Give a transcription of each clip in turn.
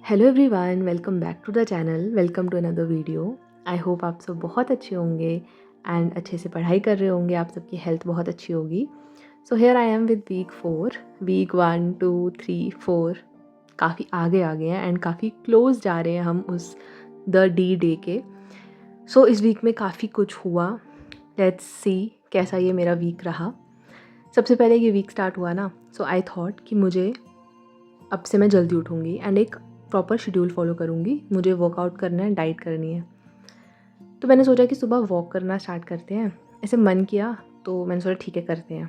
Hello everyone, welcome back to the channel. Welcome to another video. I hope आप सब बहुत अच्छे होंगे एंड अच्छे से पढ़ाई कर रहे होंगे। आप सबकी हेल्थ बहुत अच्छी होगी। So here I am with week 4। Week 1 2 3 4 काफ़ी आगे आ गए हैं एंड काफ़ी क्लोज जा रहे हैं हम उस द डी डे के। सो इस वीक में काफ़ी कुछ हुआ। लेट्स सी कैसा ये मेरा वीक रहा। सबसे पहले ये वीक स्टार्ट हुआ ना, सो आई थॉट कि मुझे अब से मैं जल्दी उठूँगी एंड एक प्रॉपर शेड्यूल फॉलो करूँगी। मुझे वर्कआउट करना है, डाइट करनी है। तो मैंने सोचा कि सुबह वॉक करना स्टार्ट करते हैं। ऐसे मन किया तो मैंने सोचा ठीक है करते हैं।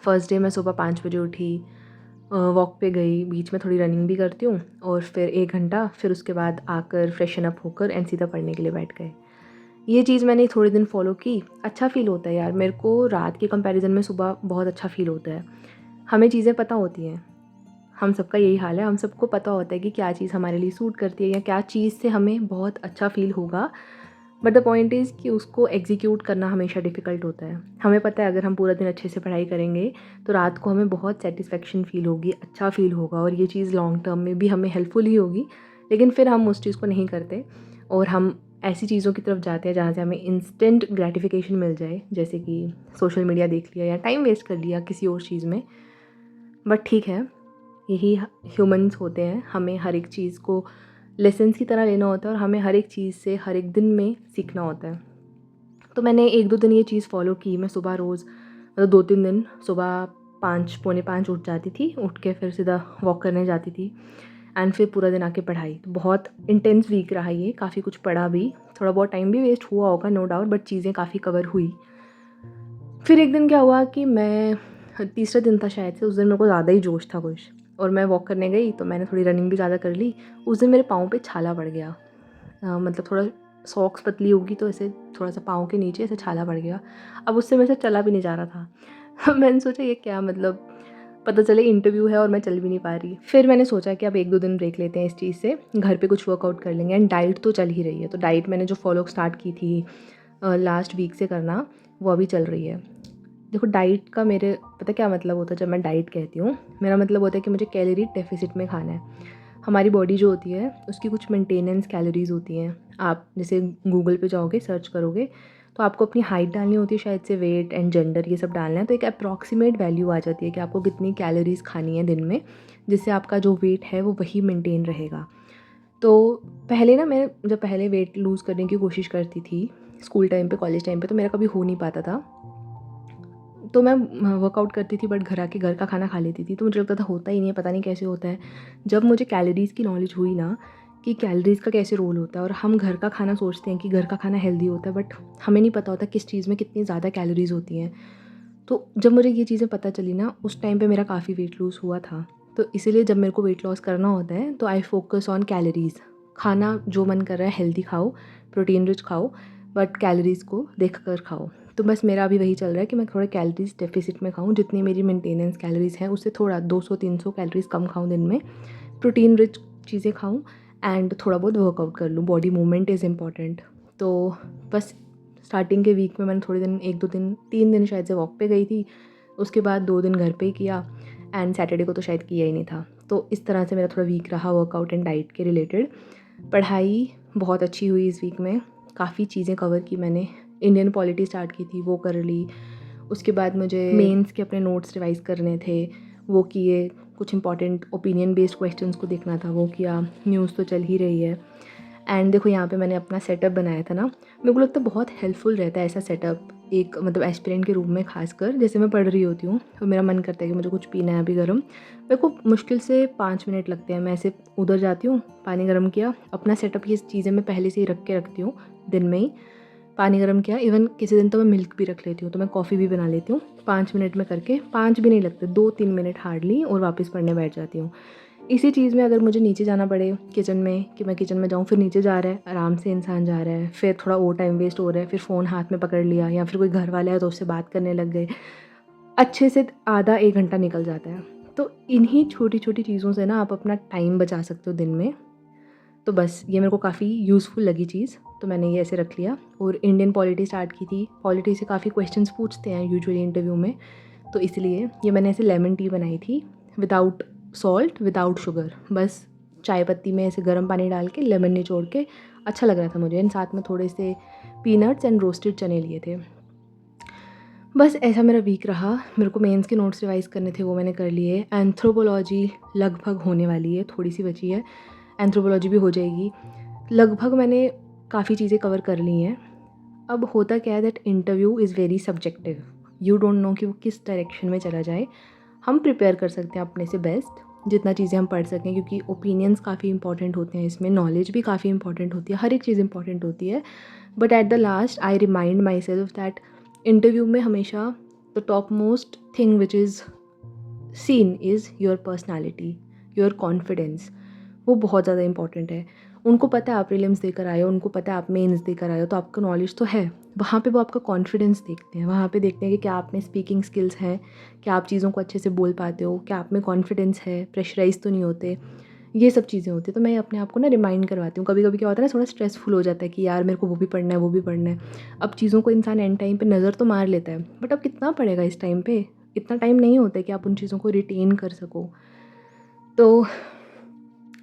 फर्स्ट डे मैं सुबह 5 बजे उठी, वॉक पे गई, बीच में थोड़ी रनिंग भी करती हूँ और फिर 1 घंटा, फिर उसके बाद आकर फ्रेशन अप होकर एंड सीधा पढ़ने के लिए बैठ गए। ये चीज़ मैंने थोड़े दिन फॉलो की। अच्छा फ़ील होता है यार। मेरे को रात के कंपैरिजन में सुबह बहुत अच्छा फ़ील होता है। हमें चीज़ें पता होती हैं। हम सबका यही हाल है। हम सबको पता होता है कि क्या चीज़ हमारे लिए सूट करती है या क्या चीज़ से हमें बहुत अच्छा फ़ील होगा। बट द पॉइंट इज़ कि उसको एग्जीक्यूट करना हमेशा डिफ़िकल्ट होता है। हमें पता है अगर हम पूरा दिन अच्छे से पढ़ाई करेंगे तो रात को हमें बहुत सेटिस्फेक्शन फ़ील होगी, अच्छा फ़ील होगा और ये चीज़ लॉन्ग टर्म में भी हमें हेल्पफुल ही होगी। लेकिन फिर हम उस चीज़ को नहीं करते और हम ऐसी चीज़ों की तरफ जाते हैं जहाँ से हमें इंस्टेंट ग्रेटिफिकेशन मिल जाए, जैसे कि सोशल मीडिया देख लिया या टाइम वेस्ट कर लिया किसी और चीज़ में। बट ठीक है, यही ह्यूमंस होते हैं। हमें हर एक चीज़ को लेसन्स की तरह लेना होता है और हमें हर एक चीज़ से हर एक दिन में सीखना होता है। तो मैंने 1-2 दिन ये चीज़ फ़ॉलो की। मैं सुबह रोज़ मतलब 2-3 दिन सुबह 5 पौने 5 उठ जाती थी। उठ के फिर सीधा वॉक करने जाती थी एंड फिर पूरा दिन आके पढ़ाई। तो बहुत इंटेंस वीक रहा ये। काफ़ी कुछ पढ़ा भी, थोड़ा बहुत टाइम भी वेस्ट हुआ होगा नो डाउट, बट चीज़ें काफ़ी कवर हुई। फिर एक दिन क्या हुआ कि मैं तीसरा दिन था शायद से, उस दिन मेरे को ज़्यादा ही जोश था कुछ और मैं वॉक करने गई तो मैंने थोड़ी रनिंग भी ज़्यादा कर ली। उस दिन मेरे पाँव पे छाला पड़ गया। मतलब थोड़ा सॉक्स पतली होगी तो ऐसे थोड़ा सा पाँव के नीचे ऐसे छाला पड़ गया। अब उससे मेरे से चला भी नहीं जा रहा था। मैंने सोचा ये क्या मतलब, पता चले इंटरव्यू है और मैं चल भी नहीं पा रही। फिर मैंने सोचा कि अब 1-2 दिन ब्रेक लेते हैं इस चीज़ से, घर पे कुछ वर्कआउट कर लेंगे एंड डाइट तो चल ही रही है। तो डाइट मैंने जो फॉलो स्टार्ट की थी लास्ट वीक से करना, वो अभी चल रही है। देखो डाइट का मेरे पता क्या मतलब होता है। जब मैं डाइट कहती हूँ, मेरा मतलब होता है कि मुझे कैलोरी डेफिसिट में खाना है। हमारी बॉडी जो होती है उसकी कुछ मेंटेनेंस कैलोरीज़ होती हैं। आप जैसे गूगल पे जाओगे, सर्च करोगे तो आपको अपनी हाइट डालनी होती है, शायद से वेट एंड जेंडर ये सब डालना है, तो एक अप्रॉक्सीमेट वैल्यू आ जाती है कि आपको कितनी कैलोरीज़ खानी है दिन में, जिससे आपका जो वेट है वो वही मेंटेन रहेगा। तो पहले ना, मैं जब पहले वेट लूज़ करने की कोशिश करती थी स्कूल टाइम पे, कॉलेज टाइम पे, तो मेरा कभी हो नहीं पाता था। तो मैं वर्कआउट करती थी बट घर आके घर का खाना खा लेती थी, तो मुझे लगता था होता ही नहीं है, पता नहीं कैसे होता है। जब मुझे कैलोरीज़ की नॉलेज हुई ना कि कैलोरीज़ का कैसे रोल होता है, और हम घर का खाना सोचते हैं कि घर का खाना हेल्दी होता है, बट हमें नहीं पता होता किस चीज़ में कितनी ज़्यादा कैलोरीज़ होती हैं। तो जब मुझे ये चीज़ें पता चली ना, उस टाइम पे मेरा काफ़ी वेट लूज़ हुआ था। तो इसीलिए जब मेरे को वेट लॉस करना होता है तो आई फोकस ऑन कैलोरीज़। खाना जो मन कर रहा है हेल्दी खाओ, प्रोटीन रिच खाओ, बट कैलोरीज़ को देख कर खाओ। तो बस मेरा अभी वही चल रहा है कि मैं थोड़ा कैलोरीज़ डेफिसिट में खाऊँ, जितनी मेरी मेंटेनेंस कैलोरीज़ हैं उससे थोड़ा 200-300 कैलोरीज़ कम खाऊँ दिन में, प्रोटीन रिच चीज़ें खाऊँ एंड थोड़ा बहुत वर्कआउट कर लूँ। Body movement is important. तो बस स्टार्टिंग के वीक में मैंने थोड़े दिन, 1-2 दिन, 3 दिन शायद से वॉक पे गई थी। उसके बाद 2 दिन घर पे ही किया एंड सैटरडे को तो शायद किया ही नहीं था। तो इस तरह से मेरा थोड़ा वीक रहा वर्कआउट एंड डाइट के रिलेटेड। पढ़ाई बहुत अच्छी हुई इस वीक में, काफ़ी चीज़ें कवर की मैंने। इंडियन पॉलिटी स्टार्ट की थी, वो कर ली। उसके बाद मुझे मेंस के अपने नोट्स रिवाइज़ करने थे, वो किए। कुछ इंपॉर्टेंट ओपिनियन बेस्ड क्वेश्चंस को देखना था, वो किया। न्यूज़ तो चल ही रही है। एंड देखो यहाँ पे मैंने अपना सेटअप बनाया था ना, मेरे को लगता है बहुत हेल्पफुल रहता है ऐसा सेटअप, एक मतलब एस्पिरेंट के रूप में। खासकर जैसे मैं पढ़ रही होती हूँ तो मेरा मन करता है कि मुझे कुछ पीना है अभी गर्म, मेरे को मुश्किल से 5 मिनट लगते हैं। मैं ऐसे उधर जाती हूँ, पानी गर्म किया, अपना सेटअप, ये चीज़ें मैं पहले से ही रख के रखती हूँ दिन में ही। पानी गर्म किया, इवन किसी दिन तो मैं मिल्क भी रख लेती हूँ, तो मैं कॉफ़ी भी बना लेती हूँ। 5 मिनट में करके, 5 भी नहीं लगते, 2-3 मिनट हार्डली, और वापस पढ़ने बैठ जाती हूँ। इसी चीज़ में अगर मुझे नीचे जाना पड़े किचन में, कि मैं किचन में जाऊँ, फिर नीचे जा रहा है, आराम से इंसान जा रहा है, फिर थोड़ा और टाइम वेस्ट हो रहा है, फिर फ़ोन हाथ में पकड़ लिया, या फिर कोई घर वाला है तो उससे बात करने लग गए, अच्छे से आधा 1 घंटा निकल जाता है। तो इन्हीं छोटी छोटी चीज़ों से ना आप अपना टाइम बचा सकते हो दिन में। तो बस ये मेरे को काफ़ी यूज़फुल लगी चीज़, तो मैंने ये ऐसे रख लिया। और इंडियन पॉलिटी स्टार्ट की थी। पॉलिटी से काफ़ी क्वेश्चंस पूछते हैं यूजुअली इंटरव्यू में, तो इसलिए ये मैंने ऐसे लेमन टी बनाई थी, विदाउट सॉल्ट, विदाउट शुगर। बस चाय पत्ती में ऐसे गर्म पानी डाल के लेमन निचोड़ के, अच्छा लग रहा था मुझे। एंड साथ में थोड़े से पीनट्स एंड रोस्टेड चने लिए थे। बस ऐसा मेरा वीक रहा। मेरे को मेंस के नोट्स रिवाइज़ करने थे, वो मैंने कर लिए। एंथ्रोपोलॉजी लगभग होने वाली है, थोड़ी सी बची है। एंथ्रोपोलॉजी भी हो जाएगी। लगभग मैंने काफ़ी चीज़ें कवर कर ली हैं। अब होता क्या है that interview is very subjective. You don't know कि वो किस डायरेक्शन में चला जाए। हम प्रिपेयर कर सकते हैं अपने से बेस्ट, जितना चीज़ें हम पढ़ सकें, क्योंकि ओपिनियंस काफ़ी इंपॉर्टेंट होते हैं इसमें, नॉलेज भी काफ़ी इंपॉर्टेंट होती है, हर एक चीज़ इंपॉर्टेंट होती है। But at the last I remind my self that interview में हमेशा the top most thing which is scene is your personality, your confidence. वो बहुत ज़्यादा इंपॉर्टेंट है। उनको पता है आप प्रीलिम्स देकर आए हो, उनको पता है आप मेंस देकर आए हो, तो आपका नॉलेज तो है। वहाँ पे वो आपका कॉन्फिडेंस देखते हैं, वहाँ पे देखते हैं कि क्या आप में स्पीकिंग स्किल्स हैं, क्या आप चीज़ों को अच्छे से बोल पाते हो, क्या आप में कॉन्फिडेंस है, प्रेशराइज तो नहीं होते। ये सब चीज़ें होती हैं। तो मैं अपने आप को ना रिमाइंड करवाती हूँ। कभी कभी क्या होता है ना, थोड़ा स्ट्रेसफुल हो जाता है कि यार मेरे को वो भी पढ़ना है, वो भी पढ़ना है। अब चीज़ों को इंसान एंड टाइम पे नज़र तो मार लेता है, बट अब कितना पढ़ेगा इस टाइम पे? इतना टाइम नहीं होता है कि आप उन चीज़ों को रिटेन कर सको। तो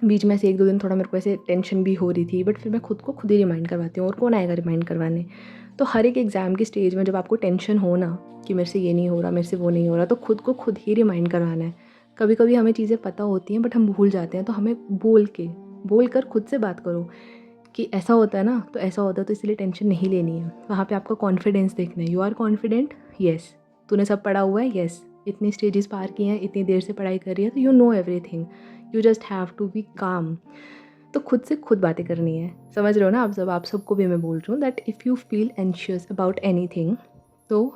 बीच में से 1-2 दिन थोड़ा मेरे को ऐसे टेंशन भी हो रही थी, बट फिर मैं खुद को खुद ही रिमाइंड करवाती हूँ, और कौन आएगा रिमाइंड करवाने। तो हर एक एग्ज़ाम की स्टेज में जब आपको टेंशन हो ना कि मेरे से ये नहीं हो रहा, मेरे से वो नहीं हो रहा, तो खुद को खुद ही रिमाइंड करवाना है। कभी कभी हमें चीज़ें पता होती हैं बट हम भूल जाते हैं, तो हमें बोल कर खुद से बात करो कि ऐसा होता है ना, तो ऐसा होता है, तो इसलिए टेंशन नहीं लेनी है। वहाँ पे आपका कॉन्फिडेंस देखना है। You are confident, yes. तूने सब पढ़ा हुआ है, येस। इतनी स्टेजेस पार की हैं, इतनी देर से पढ़ाई कर रही है, तो you know everything. You just have to be calm. तो खुद से खुद बातें करनी है। समझ रहे हो ना आप सबको भी मैं बोल रही हूँ that if you feel anxious about anything, तो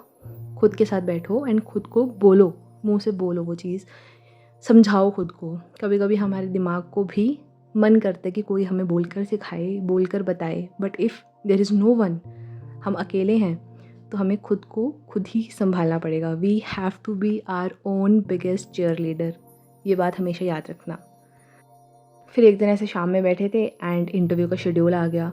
खुद के साथ बैठो एंड खुद को बोलो, मुँह से बोलो वो चीज़, समझाओ खुद को। कभी कभी हमारे दिमाग को भी मन करता है कि कोई हमें बोलकर सिखाए, बोलकर बताए, but if there is no one, हम अकेले हैं, तो हमें खुद को खुद ही संभालना पड़ेगा। We have to be our own biggest cheerleader. ये बात हमेशा याद रखना। फिर एक दिन ऐसे शाम में बैठे थे एंड इंटरव्यू का शेड्यूल आ गया।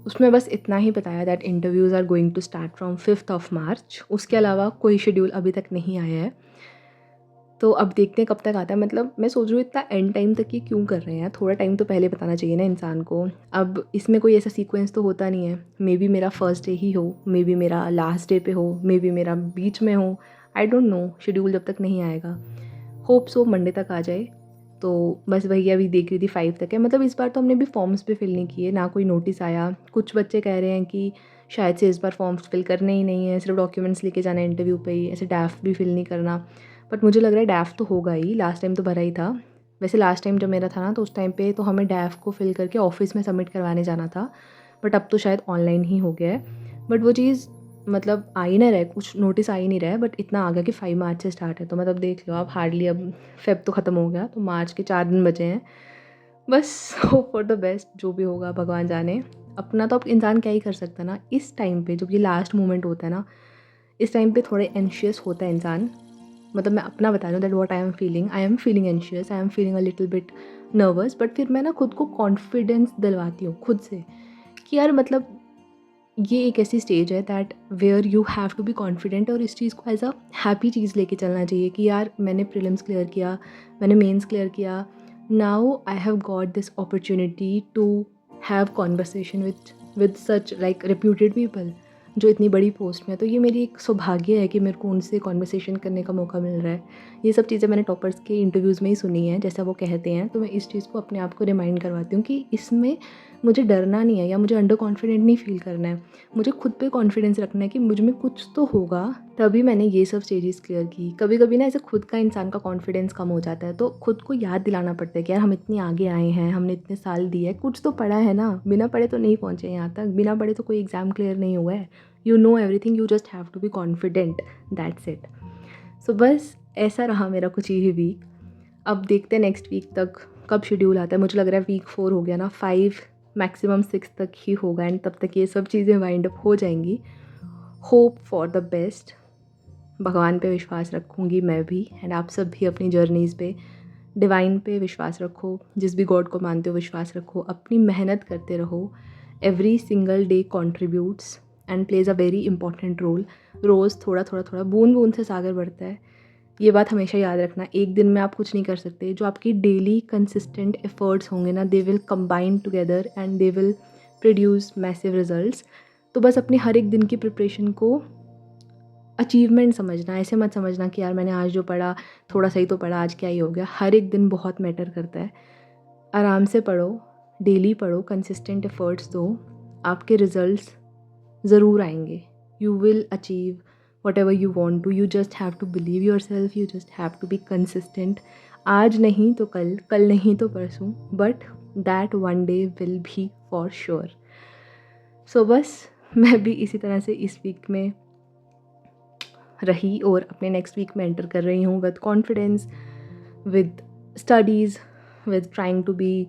उसमें बस इतना ही बताया that interviews are going to start from 5th of March. उसके अलावा कोई शेड्यूल अभी तक नहीं आया है। तो अब देखते हैं कब तक आता है। मतलब मैं सोच रही हूँ इतना एंड टाइम तक ये क्यों कर रहे हैं, थोड़ा टाइम तो पहले बताना चाहिए ना इंसान को। अब इसमें कोई ऐसा सीक्वेंस तो होता नहीं है। मे बी मेरा फर्स्ट डे ही हो, मे बी मेरा लास्ट डे पे हो, मे बी मेरा बीच में हो, आई डोंट नो। शेड्यूल जब तक नहीं आएगा, होप सो मंडे तक आ जाए। तो बस वही अभी देख रही थी 5 तक है। मतलब इस बार तो हमने भी फॉर्म्स भी फिल नहीं किए, ना कोई नोटिस आया। कुछ बच्चे कह रहे हैं कि शायद से इस बार फॉर्म्स फिल करने ही नहीं है, सिर्फ डॉक्यूमेंट्स लेके जाना है इंटरव्यू पे ही, ऐसे डैफ भी फिल नहीं करना। बट मुझे लग रहा है डैफ तो होगा ही, लास्ट टाइम तो भरा ही था। वैसे लास्ट टाइम जब मेरा था ना, तो उस टाइम पे तो हमें डैफ को फिल करके ऑफिस में सबमिट करवाने जाना था, बट अब तो शायद ऑनलाइन ही हो गया है। बट वो चीज़ मतलब आ ही ना रहा है, कुछ नोटिस आ ही नहीं रहा है, बट इतना आ गया कि 5 मार्च से स्टार्ट है। तो मतलब देख लो आप, हार्डली अब फेब तो ख़त्म हो गया, तो मार्च के 4 दिन बचे हैं। बस होप फॉर द बेस्ट, जो भी होगा भगवान जाने। अपना तो अब इंसान क्या ही कर सकता है ना इस टाइम पे, जब ये लास्ट मोमेंट होता है ना, इस टाइम पे थोड़े एंशियस होता है इंसान। मतलब मैं अपना बता रही हूँ that what I am feeling anxious, I am feeling a little bit nervous, but फिर मैं ना खुद को कॉन्फिडेंस दिलवाती हूँ खुद से कि यार मतलब ये एक ऐसी स्टेज है that where you have to be confident, और इस चीज़ को एज अ हैप्पी चीज़ लेके चलना चाहिए कि यार मैंने प्रीलिम्स क्लियर किया, मैंने मेंस क्लियर किया, now I have got this opportunity to have conversation with such like reputed people जो इतनी बड़ी पोस्ट में है। तो ये मेरी एक सौभाग्य है कि मेरे को उनसे कॉन्वर्सेशन करने का मौका मिल रहा है। ये सब चीज़ें मैंने टॉपर्स के इंटरव्यूज़ में ही सुनी है, जैसा वो कहते हैं। तो मैं इस चीज़ को अपने आप को रिमाइंड करवाती हूँ कि इसमें मुझे डरना नहीं है या मुझे अंडर कॉन्फिडेंट नहीं फील करना है। मुझे खुद पे कॉन्फिडेंस रखना है कि मुझ में कुछ तो होगा, तभी मैंने ये सब स्टेजेस क्लियर की। कभी कभी ना ऐसे खुद का इंसान का कॉन्फिडेंस कम हो जाता है, तो खुद को याद दिलाना पड़ता है कि यार हम इतने आगे आए हैं, हमने इतने साल दिए हैं, कुछ तो पढ़ा है ना। बिना पढ़े तो नहीं पहुँचे यहाँ तक, बिना पढ़े तो कोई एग्ज़ाम क्लियर नहीं हुआ है। You know everything, you just have to be confident, that's it. So बस ऐसा रहा मेरा कुछ ही वीक। अब देखते हैं नेक्स्ट वीक तक कब शेड्यूल आता है। मुझे लग रहा है वीक 4 हो गया ना, 5 मैक्सिमम 6 तक ही होगा, एंड तब तक ये सब चीज़ें वाइंड अप हो जाएंगी। Hope for the best. भगवान पे विश्वास रखूँगी मैं भी, एंड आप सब भी अपनी जर्नीज़ पे डिवाइन पे विश्वास रखो। जिस भी गॉड को मानते हो विश्वास रखो, अपनी मेहनत करते रहो। Every single day contributes and plays a very important role. रोज़ थोड़ा थोड़ा थोड़ा, बूंद बूंद से सागर बढ़ता है। ये बात हमेशा याद रखना, एक दिन में आप कुछ नहीं कर सकते। जो आपकी डेली कंसिस्टेंट एफर्ट्स होंगे ना, they will combine together and they will produce massive results. तो बस अपनी हर एक दिन की प्रिपरेशन को अचीवमेंट समझना, ऐसे मत समझना कि यार मैंने आज जो पढ़ा थोड़ा सही तो पढ़ा, आज क्या ही हो गया। हर एक दिन बहुत मैटर करता है। आराम से पढ़ो, डेली पढ़ो, कंसिस्टेंट एफर्ट्स दो, आपके रिजल्ट्स ज़रूर आएंगे। You will achieve whatever you want to. You just have to believe yourself, you just have to be consistent. आज नहीं तो कल, कल नहीं तो परसों, but that one day will be for sure. So बस मैं भी इसी तरह से इस वीक में रही और अपने नेक्स्ट वीक में एंटर कर रही हूँ with confidence, with studies, with trying to be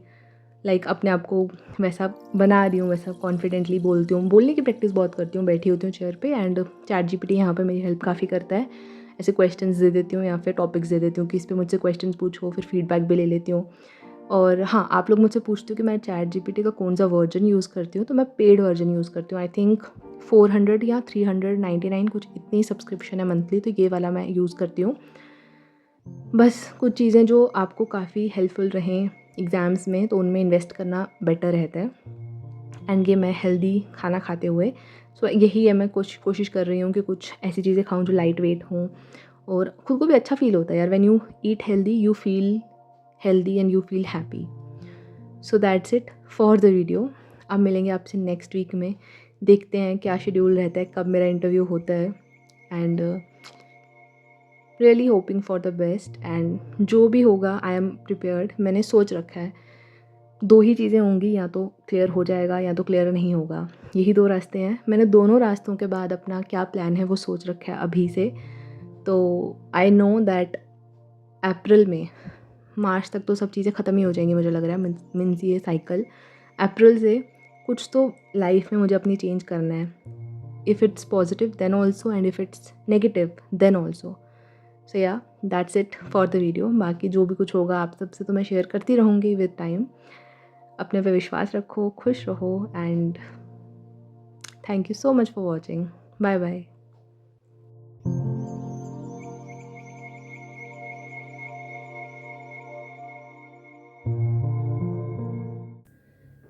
like अपने आप को वैसा बना रही हूँ, वैसा कॉन्फिडेंटली बोलती हूँ। बोलने की प्रैक्टिस बहुत करती हूँ, बैठी होती हूँ चेयर पे एंड चैट जीपीटी यहाँ पे मेरी हेल्प काफ़ी करता है। ऐसे क्वेश्चंस दे देती हूँ या फिर टॉपिक्स दे देती हूँ कि इस पर मुझसे क्वेश्चंस पूछो, फिर फीडबैक भी ले लेती हूँ। और हाँ, आप लोग मुझसे पूछते हो कि मैं चैट जीपीटी का कौन सा वर्जन यूज़ करती हूँ, तो मैं पेड वर्जन यूज़ करती हूँ। आई थिंक 400 या 399 कुछ इतनी सब्सक्रिप्शन है मंथली, तो ये वाला मैं यूज़ करती हूँ। बस कुछ चीज़ें जो आपको काफ़ी हेल्पफुल रहें एग्ज़ाम्स में, तो उनमें इन्वेस्ट करना बेटर रहता है। एंड ये मैं हेल्दी खाना खाते हुए, सो यही है, मैं कोशिश कर रही हूँ कि कुछ ऐसी चीज़ें खाऊं जो लाइट वेट हों और खुद को भी अच्छा फील होता है यार। When you eat healthy you feel healthy and you feel happy. So that's it for the video. अब मिलेंगे आपसे नेक्स्ट वीक में, देखते हैं क्या शेड्यूल रहता है, कब मेरा इंटरव्यू होता है। And really hoping for the best, and जो भी होगा आई एम प्रिपेयर्ड। मैंने सोच रखा है 2 ही चीज़ें होंगी, या तो क्लियर हो जाएगा या तो क्लियर नहीं होगा। यही 2 रास्ते हैं। मैंने दोनों रास्तों के बाद अपना क्या प्लान है वो सोच रखा है अभी से। तो आई नो दैट अप्रैल में, मार्च तक तो सब चीज़ें ख़त्म ही हो जाएंगी मुझे लग रहा है। मीन्स ये साइकिल अप्रैल से कुछ तो लाइफ में मुझे अपनी चेंज करना है। If it's positive then also, and if it's negative then also. So yeah that's it for the video. बाकी जो भी कुछ होगा आप सबसे तो मैं शेयर करती रहूँगी विद टाइम। अपने पे विश्वास रखो, खुश रहो, and thank you so much for watching. Bye bye.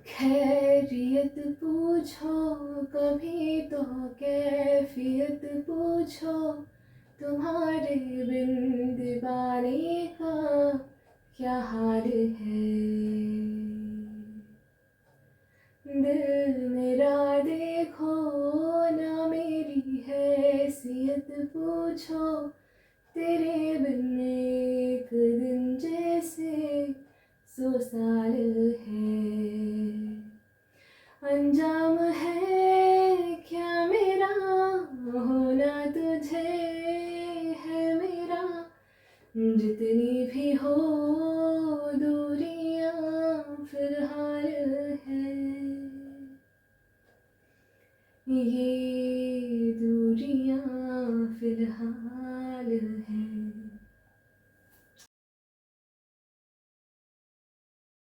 खैरियत पूछो कभी तो कैफियत पूछो, तुम्हारे बिन दीवाने का क्या हाल है। दिल मेरा देखो ना, मेरी हैसियत पूछो, तेरे बिन एक दिन जैसे 100 साल है। अंजाम है क्या मेरा होना तुझे है मेरा, जितनी भी हो दूरियां फिलहाल है। ये दूरियां फिलहाल